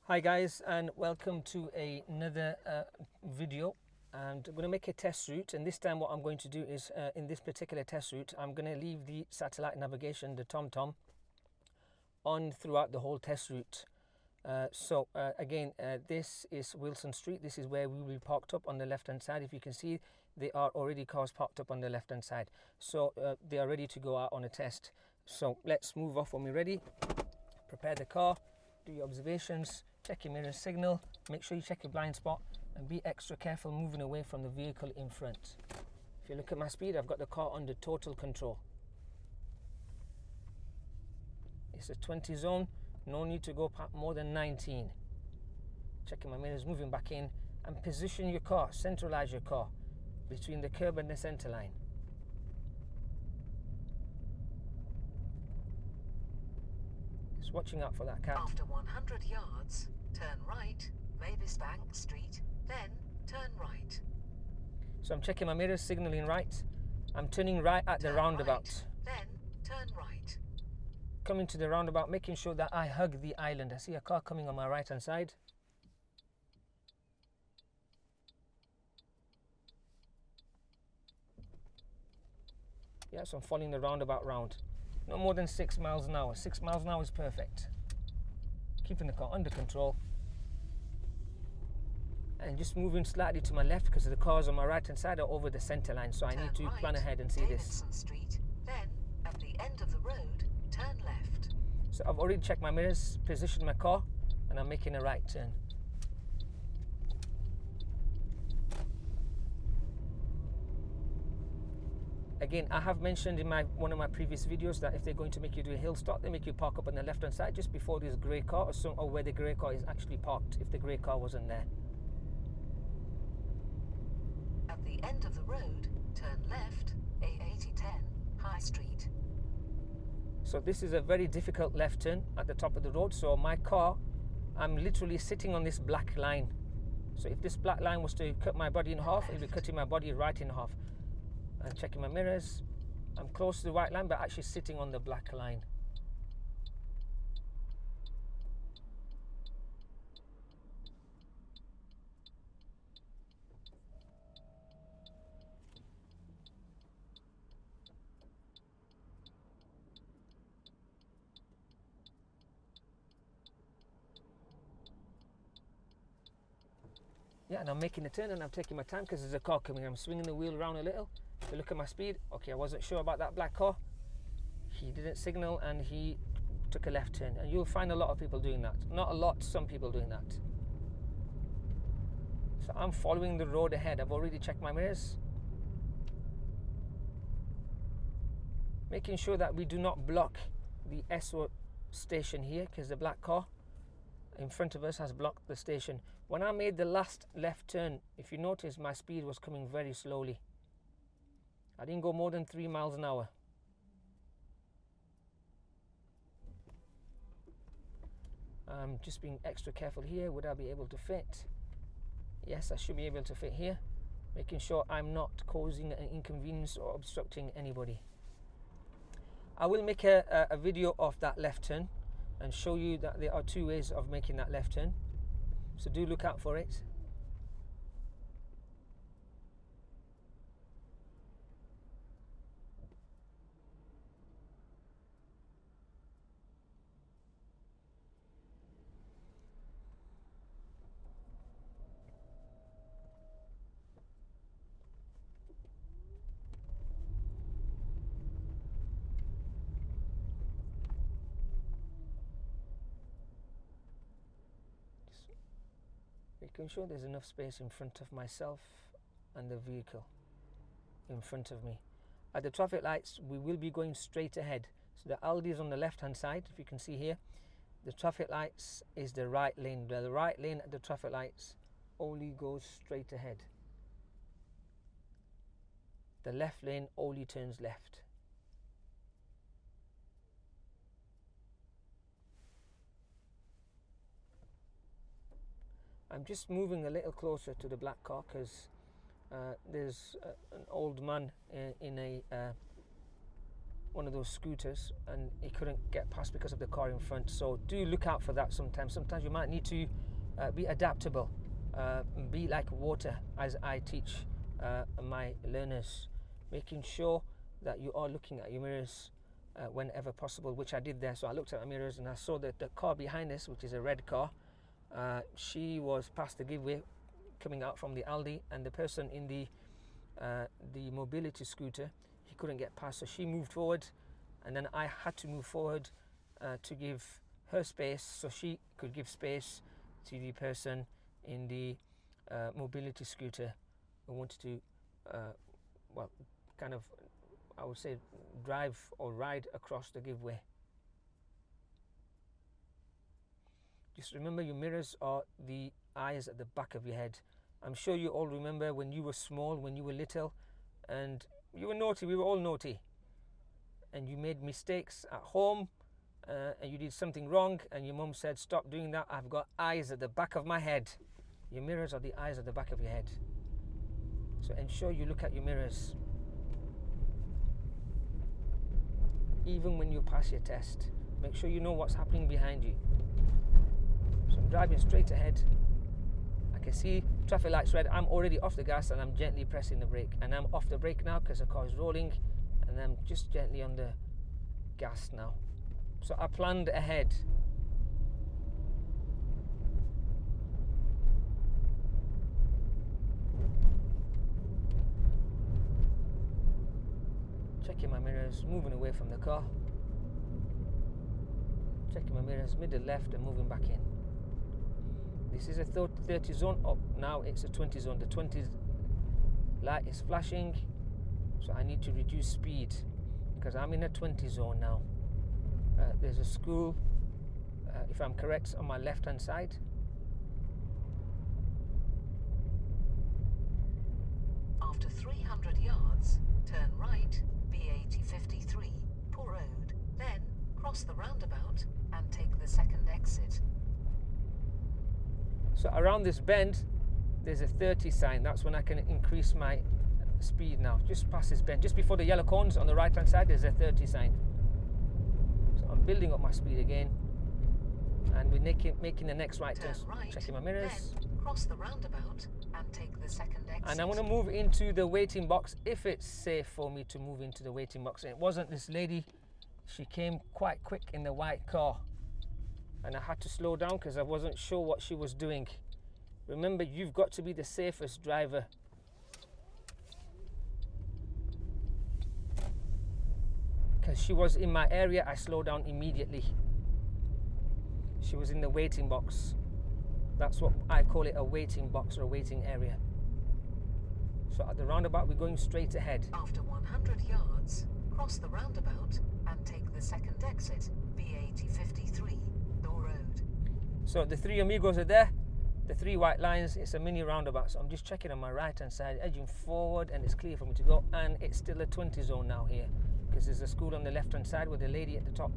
Hi guys, and welcome to another video. And I'm going to make a test route, and this time what I'm going to do is in this particular test route I'm going to leave the satellite navigation, the TomTom, on throughout the whole test route. Again, this is Wilson Street. This is where we will be parked up on the left hand side. If you can see, there are already cars parked up on the left hand side, so they are ready to go out on a test. So let's move off when we're ready. Prepare the car, do your observations, check your mirror signal, make sure you check your blind spot, and be extra careful moving away from the vehicle in front. If you look at my speed, I've got the car under total control. It's a 20 zone, no need to go more than 19. Checking my mirrors, moving back in, and position your car, centralize your car between the curb and the center line. Just watching out for that cat. After 100 yards, turn right, Mavisbank Street, then turn right. So I'm checking my mirrors, signaling right. I'm turning right at the roundabout. Right, then turn right. Coming to the roundabout, making sure that I hug the island. I see a car coming on my right hand side. Yeah, so I'm following the roundabout round. No more than 6 miles an hour. 6 miles an hour is perfect. Keeping the car under control. And just moving slightly to my left because the cars on my right hand side are over the center line. So I need to plan ahead and see this. Street, then at the end of the road, turn left. So I've already checked my mirrors, positioned my car, and I'm making a right turn. Again, I have mentioned in one of my previous videos that if they're going to make you do a hill stop, they make you park up on the left hand side just before this grey car, or where the grey car is actually parked, if the grey car wasn't there. At the end of the road, turn left, A8010 High Street. So this is a very difficult left turn at the top of the road. So my car, I'm literally sitting on this black line. So if this black line was to cut my body in half, it would be cutting my body right in half. I'm checking my mirrors. I'm close to the white line, but actually sitting on the black line. Yeah, and I'm making a turn and I'm taking my time because there's a car coming. I'm swinging the wheel around a little to look at my speed. Okay, I wasn't sure about that black car. He didn't signal and he took a left turn. And you'll find a lot of people doing that. Not a lot, some people doing that. So I'm following the road ahead. I've already checked my mirrors. Making sure that we do not block the SO station here because the black car in front of us has blocked the station. When I made the last left turn, if you notice, my speed was coming very slowly. I didn't go more than 3 miles an hour. I'm just being extra careful here. Would I be able to fit? Yes, I should be able to fit here. Making sure I'm not causing an inconvenience or obstructing anybody. I will make a video of that left turn and show you that there are two ways of making that left turn, so do look out for it. Making sure there's enough space in front of myself and the vehicle in front of me. At the traffic lights, we will be going straight ahead. So the Aldi is on the left hand side, if you can see here. The traffic lights is the right lane. The right lane at the traffic lights only goes straight ahead. The left lane only turns left. I'm just moving a little closer to the black car because there's an old man in a one of those scooters, and he couldn't get past because of the car in front. So do look out for that sometimes. Sometimes you might need to be adaptable, be like water, as I teach my learners, making sure that you are looking at your mirrors whenever possible, which I did there. So I looked at the mirrors and I saw that the car behind us, which is a red car, she was past the giveaway coming out from the Aldi, and the person in the mobility scooter, he couldn't get past, so she moved forward, and then I had to move forward to give her space so she could give space to the person in the mobility scooter who wanted to well, kind of, I would say, drive or ride across the giveaway. Just remember, your mirrors are the eyes at the back of your head. I'm sure you all remember when you were small, when you were little, and you were naughty. We were all naughty, and you made mistakes at home, and you did something wrong, and your mum said, stop doing that, I've got eyes at the back of my head. Your mirrors are the eyes at the back of your head. So ensure you look at your mirrors. Even when you pass your test, make sure you know what's happening behind you. So I'm driving straight ahead. I can see traffic lights red. I'm already off the gas and I'm gently pressing the brake. And I'm off the brake now because the car is rolling, and I'm just gently on the gas now. So I planned ahead. Checking my mirrors, moving away from the car. Checking my mirrors, middle left and moving back in. This is a 30 zone. Oh, now it's a 20 zone. The 20 light is flashing, so I need to reduce speed because I'm in a 20 zone now. There's a school, if I'm correct, on my left hand side. After 300 yards, turn right, B8053, Poor Road, then cross the roundabout and take the second exit. So around this bend, there's a 30 sign. That's when I can increase my speed now. Just past this bend, just before the yellow cones on the right hand side, there's a 30 sign. So I'm building up my speed again, and we're making the next right turn. Right, checking my mirrors. Then cross the roundabout and take the second exit. And I'm going to move into the waiting box if it's safe for me to move into the waiting box. And it wasn't. This lady, she came quite quick in the white car, and I had to slow down because I wasn't sure what she was doing. Remember, you've got to be the safest driver. Because she was in my area, I slowed down immediately. She was in the waiting box. That's what I call it, a waiting box or a waiting area. So at the roundabout, we're going straight ahead. After 100 yards, cross the roundabout and take the second exit, B8053, Door Road. So the three amigos are there, the three white lines. It's a mini roundabout. So I'm just checking on my right hand side, edging forward, and it's clear for me to go. And it's still a 20 zone now here, because there's a school on the left hand side with a lady at the top.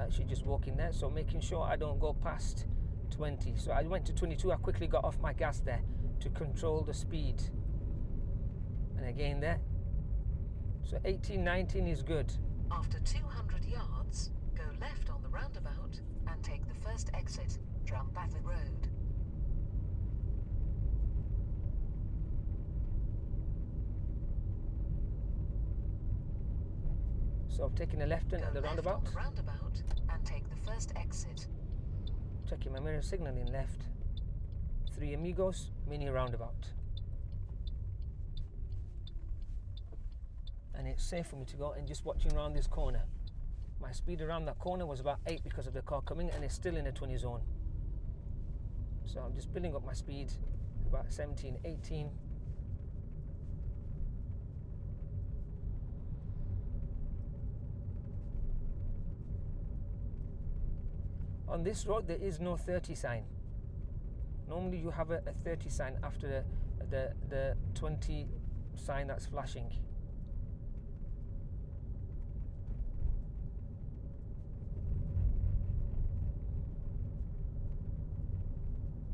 She's just walking there, so making sure I don't go past 20. So I went to 22. I quickly got off my gas there to control the speed. And again there. So 18, 19 is good. After 200 yards, go left on the roundabout and take the first exit, Roundabouts Road. So I've taken a left in at the roundabout. On the roundabout and take the first exit. Checking my mirror, signalling left. Three amigos, mini roundabout. And it's safe for me to go, and just watching around this corner. My speed around that corner was about 8 because of the car coming, and it's still in a 20 zone. So I'm just building up my speed, about 17, 18. On this road, there is no 30 sign. Normally you have a 30 sign after the 20 sign that's flashing.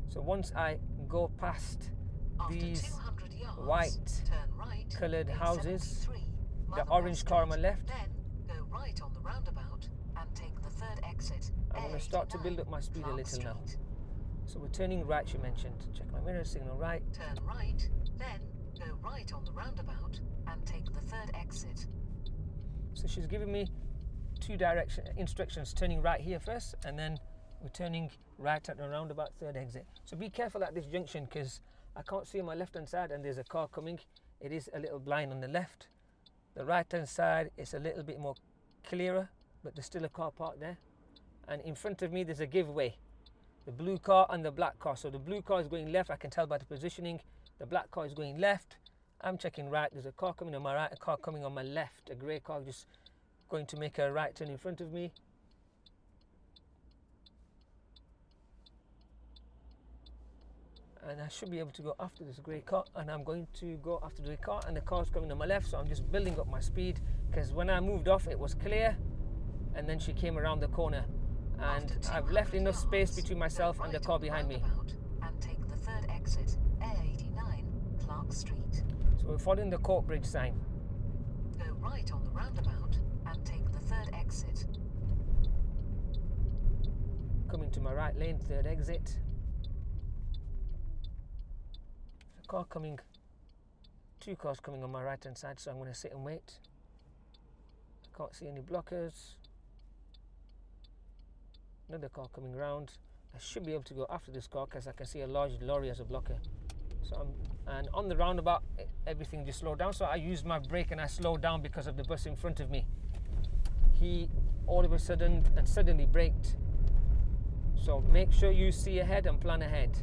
So once I go past these white coloured houses, the orange car on my left, right on the roundabout and take the third exit. I'm going to start to build up my speed a little now. So we're turning right, she mentioned. Check my mirror, signal right. Turn right, then go right on the roundabout and take the third exit. So she's giving me two instructions, turning right here first, and then we're turning right at the roundabout, third exit. So be careful at this junction because I can't see on my left hand side and there's a car coming. It is a little blind on the left. The right hand side is a little bit more clearer, but there's still a car parked there. And in front of me there's a giveaway. The blue car and the black car. So the blue car is going left, I can tell by the positioning. The black car is going left. I'm checking right. There's a car coming on my right, a car coming on my left. A grey car just going to make a right turn in front of me. And I should be able to go after this grey car, and I'm going to go after the grey car, and the car's coming on my left, so I'm just building up my speed because when I moved off it was clear, and then she came around the corner. And I've left enough space between myself and the car behind me. And take the third exit, A89, Clark Street. So we're following the Courtbridge sign. Go right on the roundabout and take the third exit. Coming to my right lane, third exit. There's a car coming, two cars coming on my right hand side, so I'm going to sit and wait. I can't see any blockers. Another car coming round. I should be able to go after this car because I can see a large lorry as a blocker. So and on the roundabout, everything just slowed down. So I used my brake and I slowed down because of the bus in front of me. He all of a sudden and suddenly braked. So make sure you see ahead and plan ahead.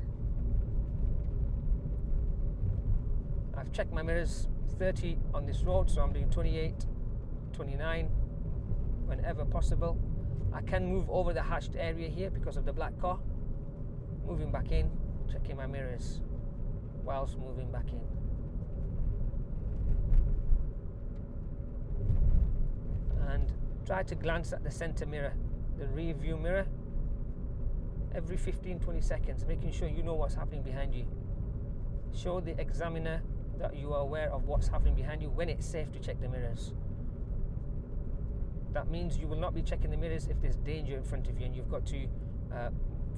I've checked my mirrors, 30 on this road, so I'm doing 28, 29 whenever possible. I can move over the hatched area here because of the black car. Moving back in, checking my mirrors whilst moving back in. And try to glance at the center mirror, the rear view mirror, every 15-20 seconds, making sure you know what's happening behind you. Show the examiner that you are aware of what's happening behind you when it's safe to check the mirrors. That means you will not be checking the mirrors if there's danger in front of you, and you've got to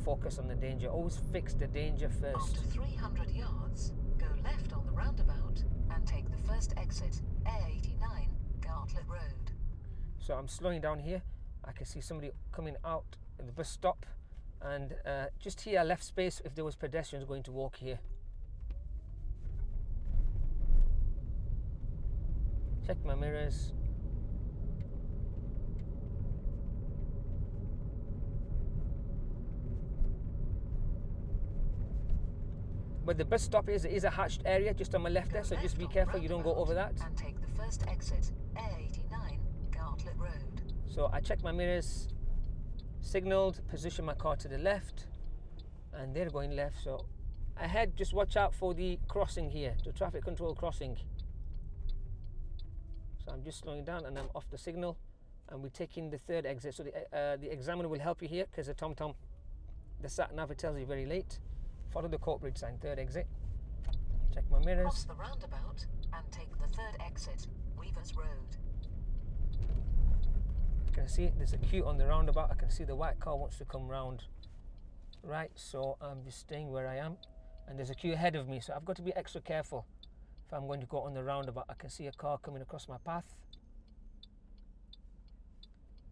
focus on the danger. Always fix the danger first. After 300 yards, go left on the roundabout and take the first exit, A89, Gartlett Road. So I'm slowing down here. I can see somebody coming out at the bus stop, and just here I left space if there was pedestrians going to walk here. Check my mirrors. But the bus stop is a hatched area just on my left there, so just be careful you don't go over that. And take the first exit, A89, Gartlett Road. So I checked my mirrors, signalled, positioned my car to the left, and they're going left. So ahead, just watch out for the crossing here, the traffic control crossing. So I'm just slowing down and I'm off the signal, and we're taking the third exit. So the examiner will help you here because the TomTom, the sat nav, it tells you very late. Follow the Courtbridge sign, third exit. Check my mirrors. Cross the roundabout and take the third exit, Weavers Road. I can see there's a queue on the roundabout. I can see the white car wants to come round right, so I'm just staying where I am. And there's a queue ahead of me, so I've got to be extra careful if I'm going to go on the roundabout. I can see a car coming across my path.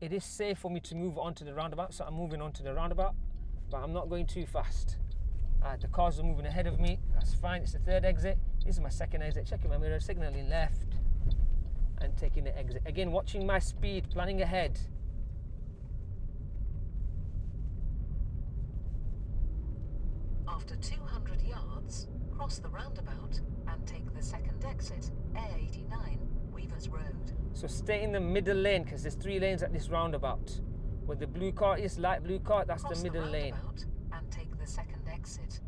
It is safe for me to move onto the roundabout, so I'm moving onto the roundabout, but I'm not going too fast. The cars are moving ahead of me, that's fine. It's the third exit. This is my second exit. Checking my mirror, signalling left and taking the exit. Again, watching my speed, planning ahead. After 200 yards, cross the roundabout and take the second exit, A89, Weavers Road. So stay in the middle lane because there's 3 lanes at this roundabout. Where the blue car is, light blue car, that's Cross the middle lane. And take the second exit.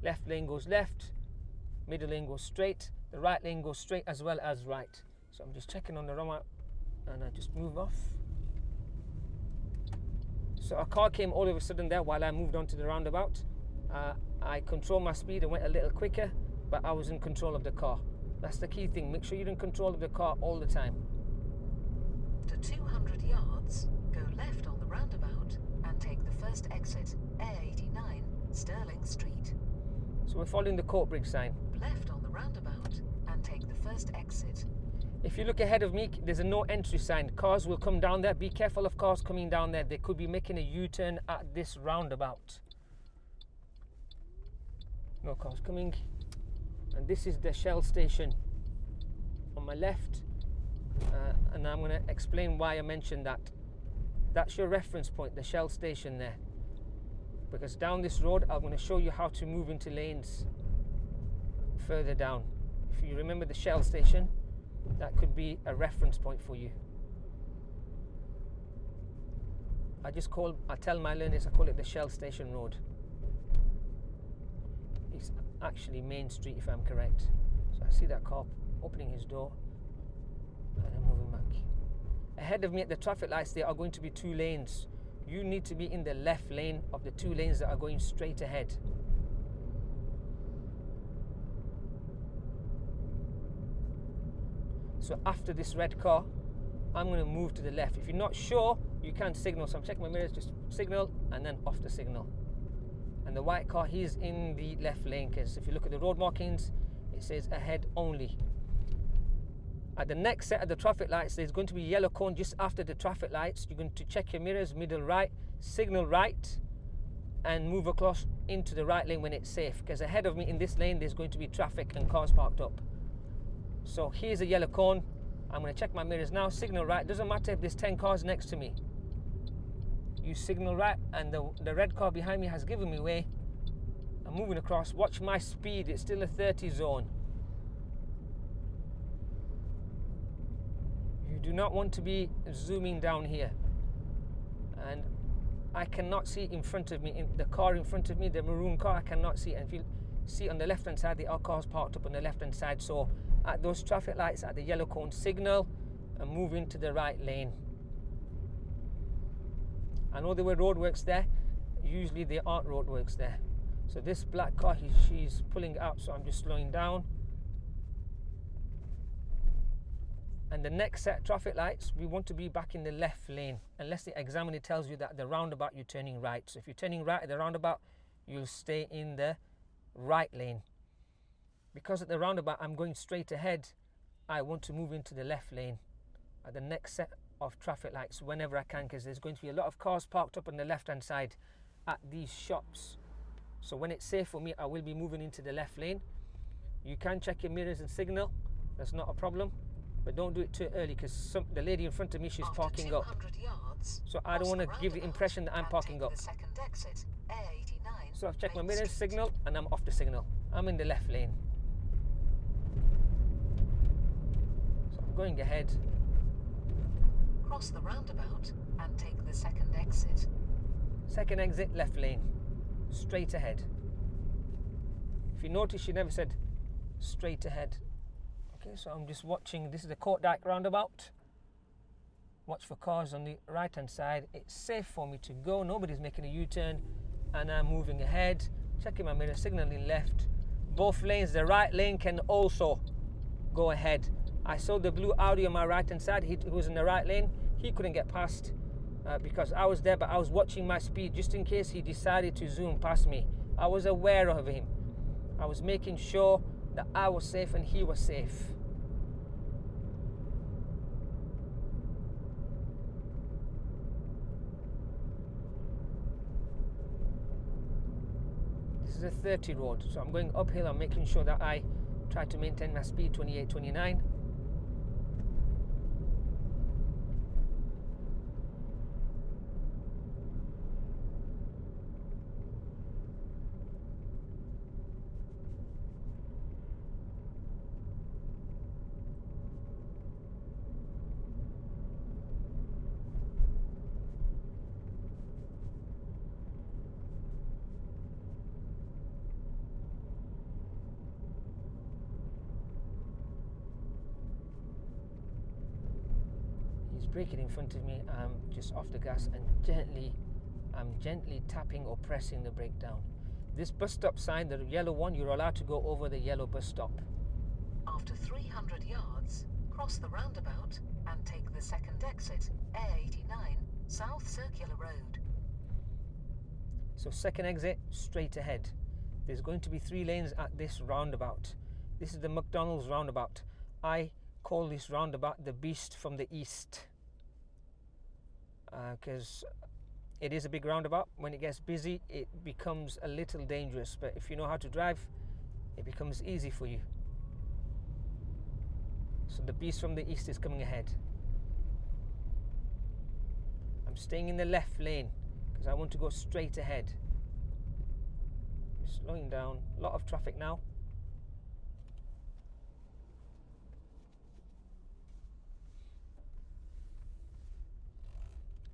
Left lane goes left, middle lane goes straight, the right lane goes straight as well as right. So I'm just checking on the roundabout and I just move off. So a car came all of a sudden there while I moved on to the roundabout. I controlled my speed and went a little quicker, but I was in control of the car. That's the key thing. Make sure you're in control of the car all the time. To 200 yards, go left on the roundabout and take the first exit, A89, Stirling Street. So we're following the Courtbridge sign. Left on the roundabout and take the first exit. If you look ahead of me, there's a no entry sign. Cars will come down there. Be careful of cars coming down there. They could be making a U-turn at this roundabout. No cars coming. And this is the Shell station on my left. And I'm going to explain why I mentioned that. That's your reference point, the Shell station there. Because down this road, I'm going to show you how to move into lanes further down. If you remember the Shell station, that could be a reference point for you. I tell my learners, I call it the Shell Station Road. It's actually Main Street, if I'm correct. So I see that car opening his door, and I'm moving back. Ahead of me at the traffic lights, there are going to be 2 lanes. You need to be in the left lane of the 2 lanes that are going straight ahead. So after this red car, I'm going to move to the left. If you're not sure, you can signal. So I'm checking my mirrors, just signal and then off the signal. And the white car, he's in the left lane, because if you look at the road markings, it says ahead only. At the next set of the traffic lights, there's going to be a yellow cone just after the traffic lights. You're going to check your mirrors, middle right, signal right, and move across into the right lane when it's safe. Because ahead of me in this lane, there's going to be traffic and cars parked up. So here's a yellow cone. I'm going to check my mirrors now, signal right. Doesn't matter if there's 10 cars next to me. You signal right, and the red car behind me has given me way. I'm moving across. Watch my speed. It's still a 30 zone. You do not want to be zooming down here. And I cannot see in front of me, in the car in front of me, the maroon car, I cannot see. And if you see on the left hand side, there are cars parked up on the left hand side. So at those traffic lights, at the yellow cone, signal and move into the right lane. I know there were roadworks there. Usually there aren't roadworks there. So this black car, she's pulling up, so I'm just slowing down. And the next set of traffic lights, we want to be back in the left lane, unless the examiner tells you that at the roundabout you're turning right. So if you're turning right at the roundabout, you'll stay in the right lane. Because at the roundabout I'm going straight ahead, I want to move into the left lane at the next set of traffic lights whenever I can, because there's going to be a lot of cars parked up on the left hand side at these shops. So when it's safe for me, I will be moving into the left lane. You can check your mirrors and signal, that's not a problem, but don't do it too early, because the lady in front of me, she's parking up. Yards, so I don't want to give the impression that I'm parking up. Exit, so I've checked my mirrors, signal, and I'm off the signal. I'm in the left lane. So I'm going ahead. Cross the roundabout and take the second exit. Second exit, left lane. Straight ahead. If you notice, she never said straight ahead. Okay, so I'm just watching. This is the Court Dyke roundabout. Watch for cars on the right hand side. It's safe for me to go. Nobody's making a U-turn, and I'm moving ahead. Checking my mirror, signaling left. Both lanes. The right lane can also go ahead. I saw the blue Audi on my right hand side. He was in the right lane. He couldn't get past because I was there, but I was watching my speed just in case he decided to zoom past me. I was aware of him. I was making sure that I was safe and he was safe. This is a 30 road, so I'm going uphill. I'm making sure that I try to maintain my speed, 28, 29. Braking in front of me. I'm just off the gas and I'm gently tapping or pressing the brake down. This bus stop sign, the yellow one, you're allowed to go over the yellow bus stop. After 300 yards, cross the roundabout and take the second exit, A89, South Circular Road. So second exit, straight ahead. There's going to be 3 lanes at this roundabout. This is the McDonald's roundabout. I call this roundabout the beast from the east, because it is a big roundabout. When it gets busy, it becomes a little dangerous, but if you know how to drive, it becomes easy for you. So the beast from the east is coming ahead. I'm staying in the left lane because I want to go straight ahead. Slowing down, a lot of traffic now.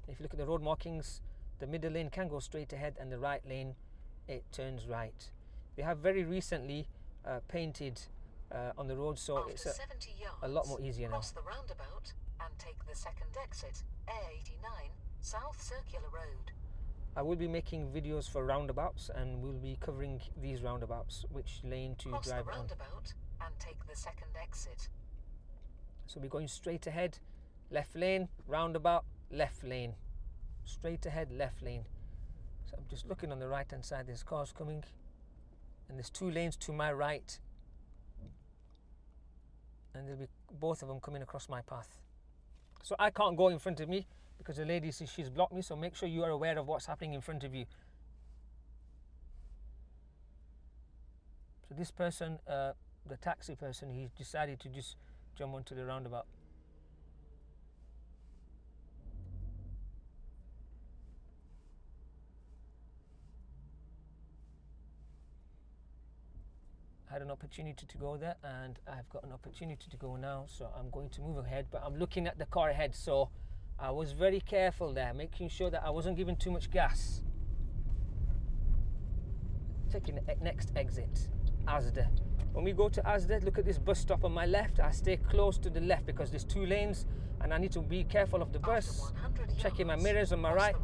If you look at the road markings, the middle lane can go straight ahead and the right lane, it turns right. They have very recently painted on the road, so After it's 70 yards, a lot more easier now. cross the roundabout and take the second exit, A89, South Circular Road. I will be making videos for roundabouts, and we'll be covering these roundabouts, which lane to Cross drive the on. roundabout and take the second exit. So we're going straight ahead, left lane, roundabout, left lane. Straight ahead, left lane. So I'm just looking on the right hand side, there's cars coming, and there's 2 lanes to my right, and there'll be both of them coming across my path. So I can't go in front of me because the lady says she's blocked me, so make sure you are aware of what's happening in front of you. So this person, the taxi person, he decided to just jump onto the roundabout. I had an opportunity to go there, and I've got an opportunity to go now, so I'm going to move ahead, but I'm looking at the car ahead, so I was very careful there, making sure that I wasn't giving too much gas. Taking the next exit, Asda. When we go to Asda, look at this bus stop on my left. I stay close to the left because there's 2 lanes and I need to be careful of the bus. Checking my mirrors on my right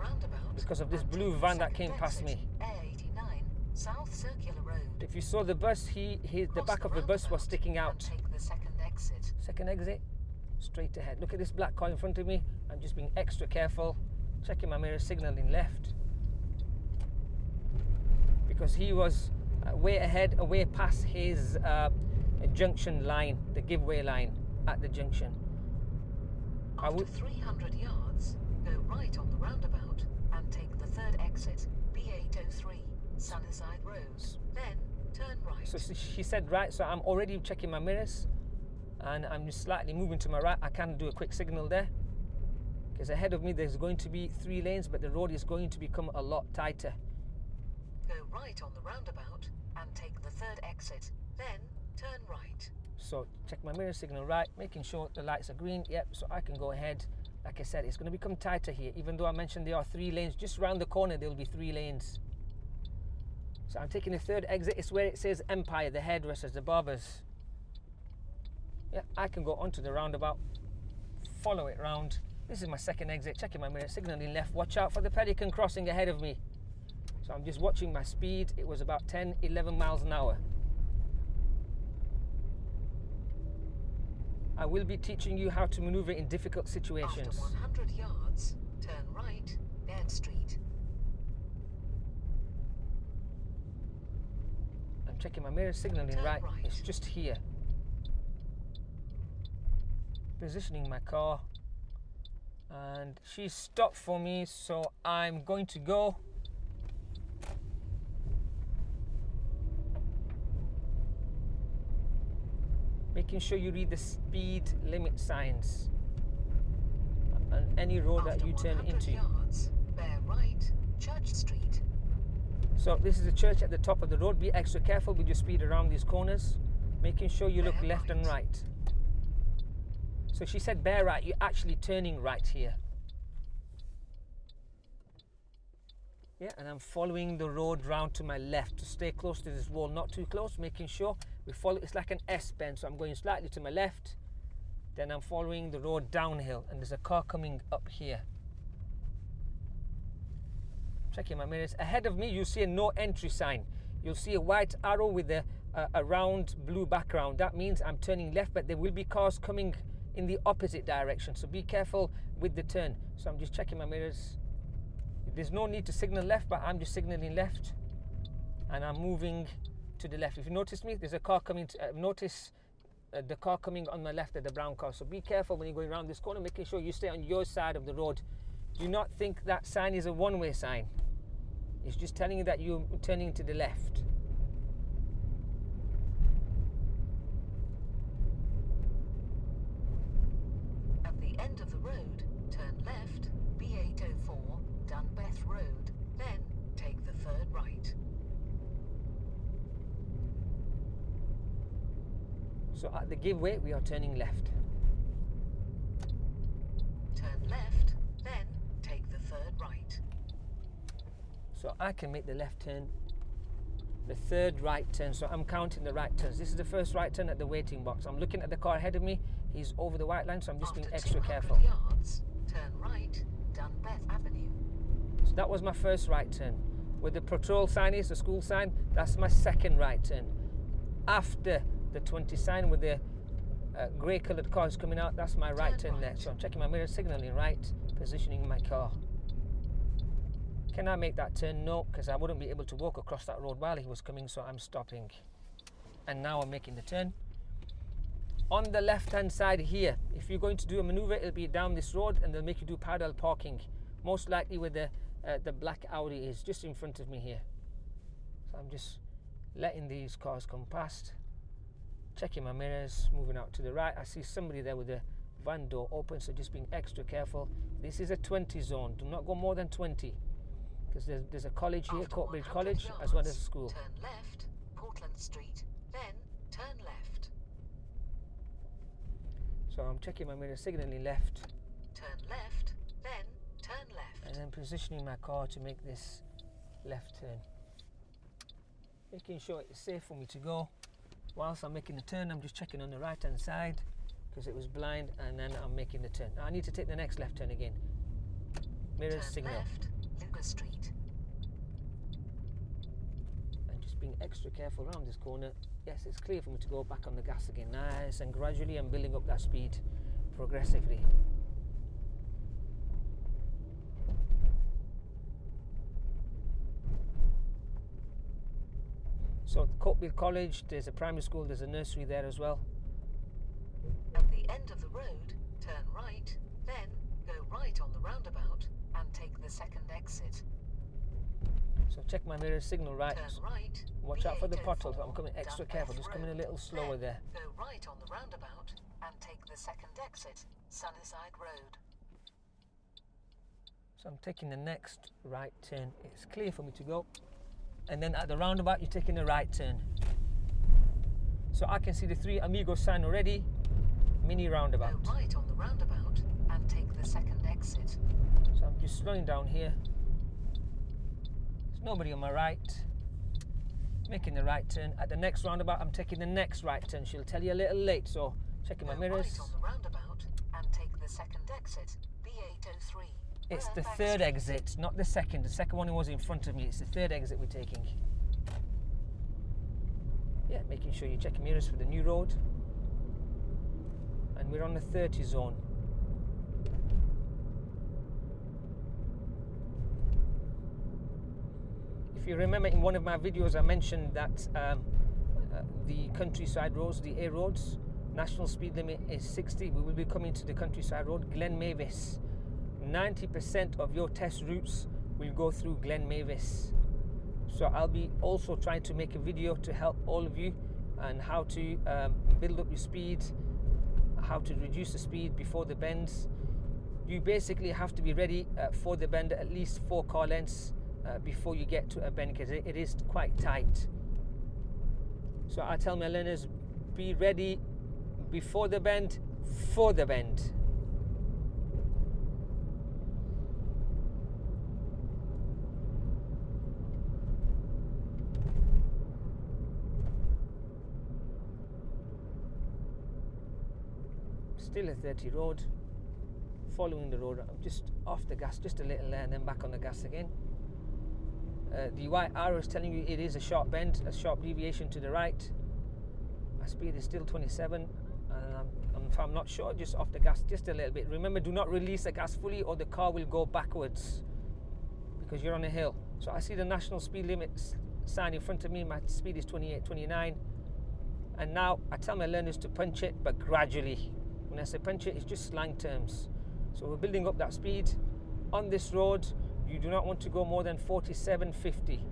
because of this blue van that came past me. A89, South Circular Road. If you saw the bus, the back of the bus was sticking out. Take the second exit. Second exit, straight ahead. Look at this black car in front of me. I'm just being extra careful, checking my mirrors, signaling left, because he was way ahead, way past his junction line, the giveaway line at the junction. After 300 yards, go right on the roundabout and take the third exit, B803, Sunnyside Road. Then turn right. So she said right, so I'm already checking my mirrors and I'm just slightly moving to my right. I can do a quick signal there because ahead of me there's going to be 3 lanes, but the road is going to become a lot tighter. Go right on the roundabout and take the third exit, then turn right. So check my mirror, signal right, making sure the lights are green. Yep, so I can go ahead. Like I said, it's going to become tighter here, even though I mentioned there are 3 lanes. Just round the corner there will be 3 lanes. So I'm taking the third exit. It's where it says Empire, the hairdressers, the barbers. Yeah, I can go onto the roundabout, follow it round. This is my second exit, checking my mirror, signaling left. Watch out for the pelican crossing ahead of me. So I'm just watching my speed. It was about 10-11 miles an hour. I will be teaching you how to maneuver in difficult situations. After 100 yards, turn right, Baird Street. I'm checking my mirror, signaling right. It's just here. Positioning my car. And she stopped for me, so I'm going to go. Making sure you read the speed limit signs on any road that you turn into. Yards, bear right, Church Street. So this is a church at the top of the road. Be extra careful with your speed around these corners, making sure you look left and right. So she said bear right, you're actually turning right here. Yeah, and I'm following the road round to my left to stay close to this wall, not too close, making sure we follow. It's like an S bend, so I'm going slightly to my left, then I'm following the road downhill, and there's a car coming up here. Checking my mirrors. Ahead of me, you see a no entry sign. you'll see a white arrow with a round blue background. That means I'm turning left, but there will be cars coming in the opposite direction, so be careful with the turn. So I'm just checking my mirrors. There's no need to signal left, but I'm just signaling left, and I'm moving to the left. If you notice me, there's a car coming notice the car coming on my left, at the brown car. So be careful when you're going around this corner, making sure you stay on your side of the road. Do not think that sign is a one-way sign. It's just telling you that you're turning to the left. At the end of the road, turn left, B804, Dunbeth Road, then take the third right. So at the giveaway, we are turning left. Turn left, then take the third right. So I can make the left turn, the third right turn. So I'm counting the right turns. This is the first right turn at the waiting box. I'm looking at the car ahead of me. He's over the white line, so I'm just being extra careful. Yards, turn right, Dunbeth Avenue. So that was my first right turn. Where the patrol sign is, the school sign, that's my second right turn. After the 20 sign with the grey coloured cars coming out, that's my right turn there. So I'm checking my mirror, signaling right, positioning my car. Can I make that turn? No, because I wouldn't be able to walk across that road while he was coming, so I'm stopping. And now I'm making the turn. On the left hand side here, if you're going to do a maneuver, it'll be down this road, and they'll make you do parallel parking, most likely where the black Audi is, just in front of me here. So I'm just letting these cars come past, checking my mirrors, moving out to the right. I see somebody there with the van door open, so just being extra careful. This is a 20 zone. Do not go more than 20, because there's a college here, Courtbridge College, yards, as well as a school. Turn left, Portland Street, then turn left. So I'm checking my mirror, signaling left, Turn left, then turn left. and then positioning my car to make this left turn. Making sure it's safe for me to go. Whilst I'm making the turn, I'm just checking on the right hand side, because it was blind, and then I'm making the turn. Now I need to take the next left turn again. Mirrors, Turn signal. left, Lucas Street. And just being extra careful around this corner. Yes, it's clear for me to go back on the gas again. Nice, and gradually I'm building up that speed progressively. So Courtbridge College, there's a primary school, there's a nursery there as well. At the end of the road, turn right, then go right on the roundabout and take the second exit. So check my mirrors, signal right. Turn right. Watch out for the B804, potholes. I'm coming extra careful, just coming a Road. little slower Then there. Go right on the roundabout and take the second exit, Sunnyside Road. So I'm taking the next right turn. It's clear for me to go. And then at the roundabout, you're taking the right turn. So I can see the 3 Amigos sign already. Mini roundabout. Go right on the roundabout and take the second exit. So I'm just slowing down here. There's nobody on my right. Making the right turn. At the next roundabout, I'm taking the next right turn. She'll tell you a little late, so checking my Go mirrors. right on the roundabout and take the second exit, B803. It's the Burbank third Street. exit, not the second. The second one was in front of me. It's the third exit we're taking. Yeah, making sure you check your mirrors for the new road. And we're on the 30 zone. If you remember, in one of my videos I mentioned that the countryside roads, the A roads, national speed limit is 60. We will be coming to the countryside road, Glen Mavis. 90% of your test routes will go through Glen Mavis. So I'll be also trying to make a video to help all of you on how to build up your speed, how to reduce the speed before the bends. You basically have to be ready for the bend at least 4 car lengths before you get to a bend, because it is quite tight. So I tell my learners, be ready before the bend, for the bend. Still a 30 road, following the road. I'm just off the gas just a little there, and then back on the gas again. the white arrow is telling you it is a sharp bend, a sharp deviation to the right. My speed is still 27, and I'm not sure, just off the gas just a little bit. Remember, do not release the gas fully or the car will go backwards because you're on a hill. So I see the national speed limit sign in front of me. My speed is 28, 29. And now I tell my learners to punch it, but gradually. When I say punch it, it's just slang terms. So we're building up that speed. On this road, you do not want to go more than 47, 50.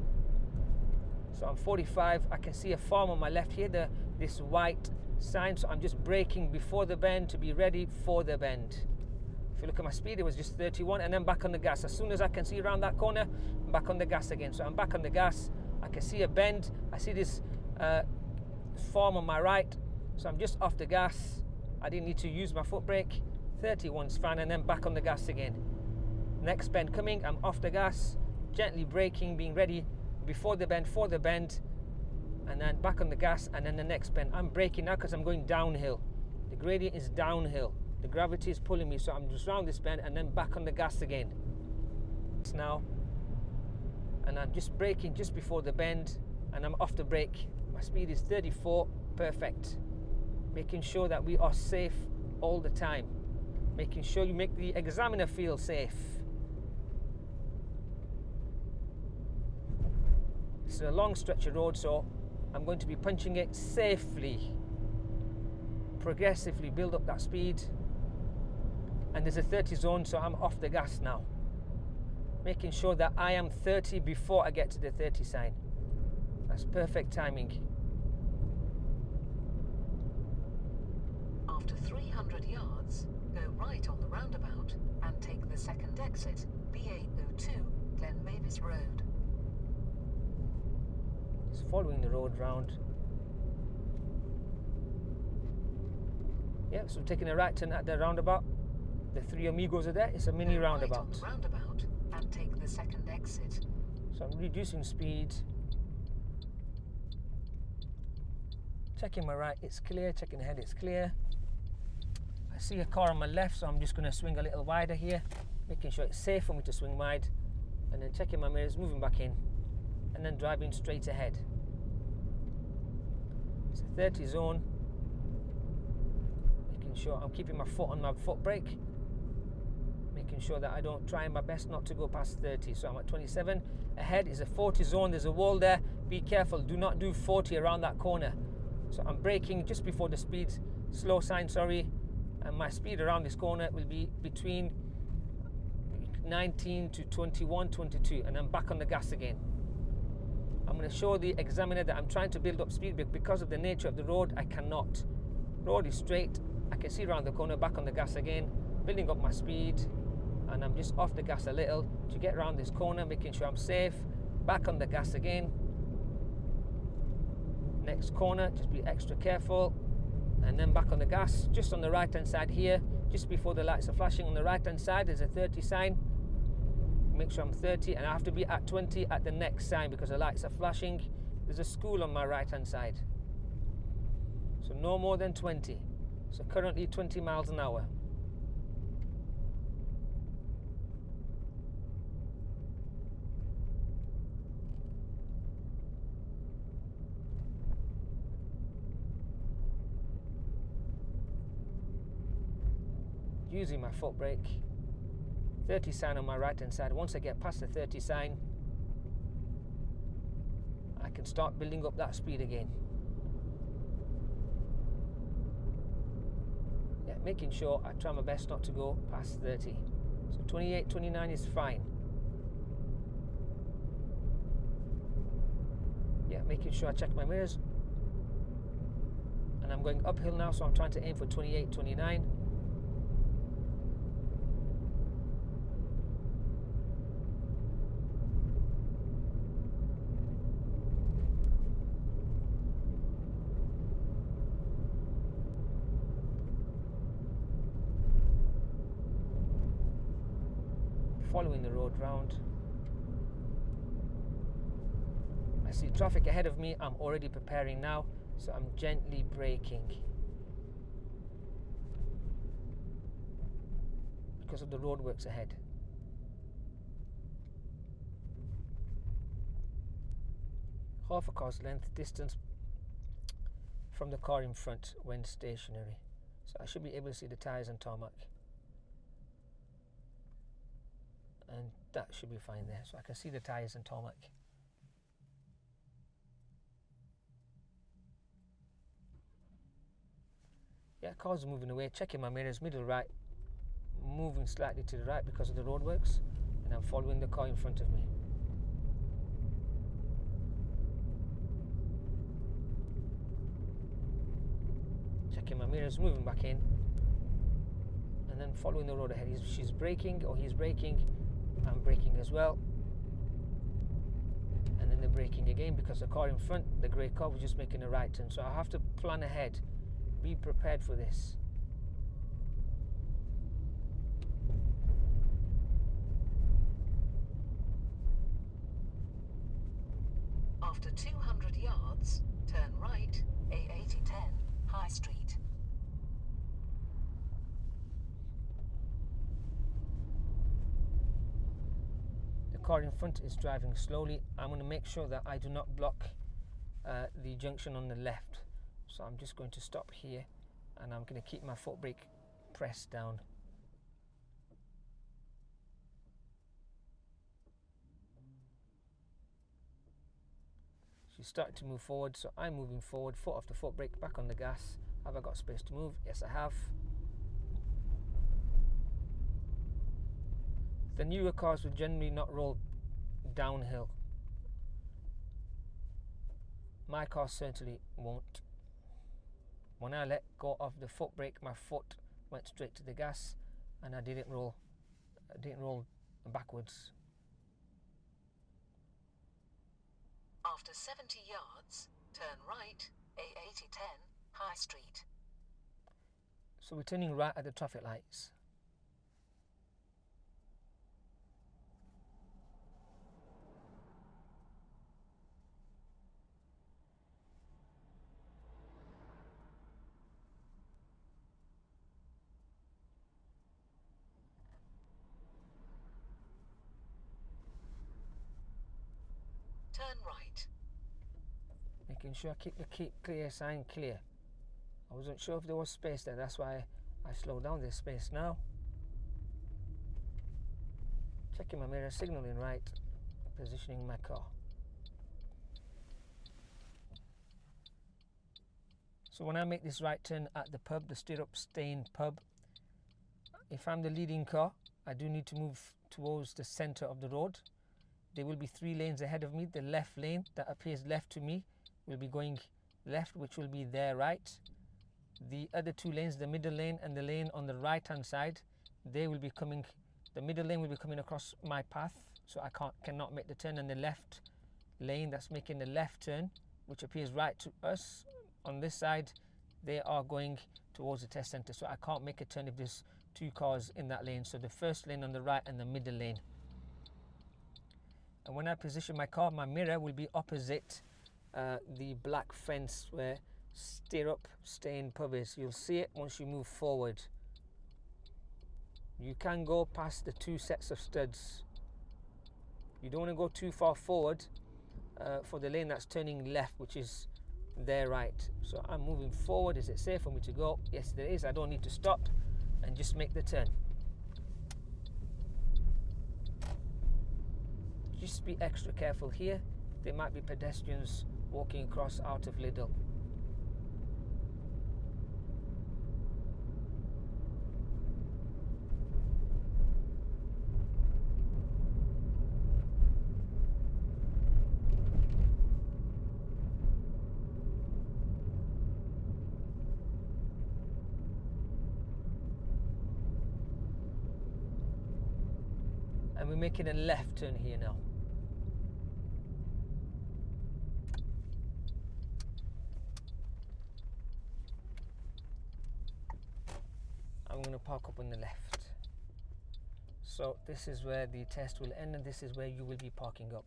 So I'm 45. I can see a farm on my left here, this white sign. So I'm just braking before the bend to be ready for the bend. If you look at my speed, it was just 31, and then back on the gas. As soon as I can see around that corner, I'm back on the gas again. So I'm back on the gas. I can see a bend. I see this farm on my right. So I'm just off the gas. I didn't need to use my foot brake. 31's fine, and then back on the gas again. Next bend coming, I'm off the gas, gently braking, being ready before the bend, for the bend, and then back on the gas, and then the next bend. I'm braking now because I'm going downhill. The gradient is downhill. The gravity is pulling me, so I'm just round this bend and then back on the gas again. It's now, and I'm just braking just before the bend, and I'm off the brake. My speed is 34, perfect. Making sure that we are safe all the time. Making sure you make the examiner feel safe. It's a long stretch of road, so I'm going to be punching it safely. Progressively build up that speed. And there's a 30 zone, so I'm off the gas now. Making sure that I am 30 before I get to the 30 sign. That's perfect timing. After 300 yards, go right on the roundabout and take the second exit, B802 Glen Mavis Road. Just following the road round. Yeah, so taking a right turn at the roundabout. The three amigos are there. It's a mini roundabout. Right on the roundabout and take the second exit. So I'm reducing speed. Checking my right, it's clear. Checking ahead, it's clear. I see a car on my left, so I'm just going to swing a little wider here, making sure it's safe for me to swing wide, and then checking my mirrors, moving back in, and then driving straight ahead. It's a 30 zone. Making sure I'm keeping my foot on my foot brake, making sure that I don't try my best not to go past 30. So I'm at 27. Ahead is a 40 zone. There's a wall there. Be careful. Do not do 40 around that corner. So I'm braking just before the speed slow sign, sorry, and my speed around this corner will be between 19 to 21, 22, and I'm back on the gas again. I'm going to show the examiner that I'm trying to build up speed, but because of the nature of the road, I cannot. Road is straight. I can see around the corner, back on the gas again, building up my speed, and I'm just off the gas a little to get around this corner, making sure I'm safe. Back on the gas again. Next corner, just be extra careful, and then back on the gas, just on the right hand side here, just before the lights are flashing. On the right hand side there's a 30 sign. Make sure I'm 30, and I have to be at 20 at the next sign because the lights are flashing. There's a school on my right hand side, so no more than 20. So currently 20 miles an hour. Using my foot brake. 30 sign on my right hand side. Once I get past the 30 sign, I can start building up that speed again. Yeah, making sure I try my best not to go past 30. So 28, 29 is fine. Yeah, making sure I check my mirrors. And I'm going uphill now, so I'm trying to aim for 28, 29. Following the road round. I see traffic ahead of me. I'm already preparing now, so I'm gently braking because of the roadworks ahead. half a car's length distance from the car in front when stationary. So I should be able to see the tyres and tarmac, and that should be fine there. So I can see the tyres and tarmac. Yeah, cars are moving away. Checking my mirrors, middle right, moving slightly to the right because of the roadworks, and I'm following the car in front of me. Checking my mirrors, moving back in, and then following the road ahead. She's braking, or he's braking. I'm braking as well, and then they're braking again because the car in front, the grey car, was just making a right turn. So I have to plan ahead, be prepared for this. After 200 yards, turn right, A8010, High Street. The car in front is driving slowly. I'm going to make sure that I do not block the junction on the left. So I'm just going to stop here, and I'm going to keep my foot brake pressed down. She's starting to move forward, so I'm moving forward, foot off the foot brake, back on the gas. Have I got space to move? Yes, I have. The newer cars will generally not roll downhill. My car certainly won't. When I let go of the foot brake, my foot went straight to the gas, and I didn't roll backwards. After 70 yards, turn right, A8010, High Street. So we're turning right at the traffic lights. Turn right. Making sure I keep the clear sign clear. I wasn't sure if there was space there, that's why I slowed down. There's space now. Checking my mirror, signaling right, positioning my car. So when I make this right turn at the pub, the Stirrup Stain pub, if I'm the leading car, I do need to move towards the centre of the road. There will be 3 lanes ahead of me. The left lane that appears left to me will be going left, which will be their right. The other 2 lanes, the middle lane and the lane on the right hand side, they will be coming, the middle lane will be coming across my path, so I cannot make the turn, and the left lane that's making the left turn, which appears right to us on this side, they are going towards the test centre, so I can't make a turn if there's 2 cars in that lane. So the first lane on the right and the middle lane. And when I position my car, my mirror will be opposite the black fence where Stirrup Stain pub is. You'll see it once you move forward. You can go past the 2 sets of studs. You don't want to go too far forward for the lane that's turning left, which is their right. So I'm moving forward. Is it safe for me to go? Yes, it is. I don't need to stop and just make the turn. Just be extra careful here. There might be pedestrians walking across out of Lidl. And we're making a left turn here now. I'm going to park up on the left. So this is where the test will end, and this is where you will be parking up.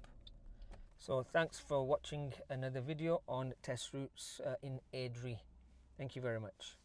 So thanks for watching another video on test routes in Airdrie. Thank you very much.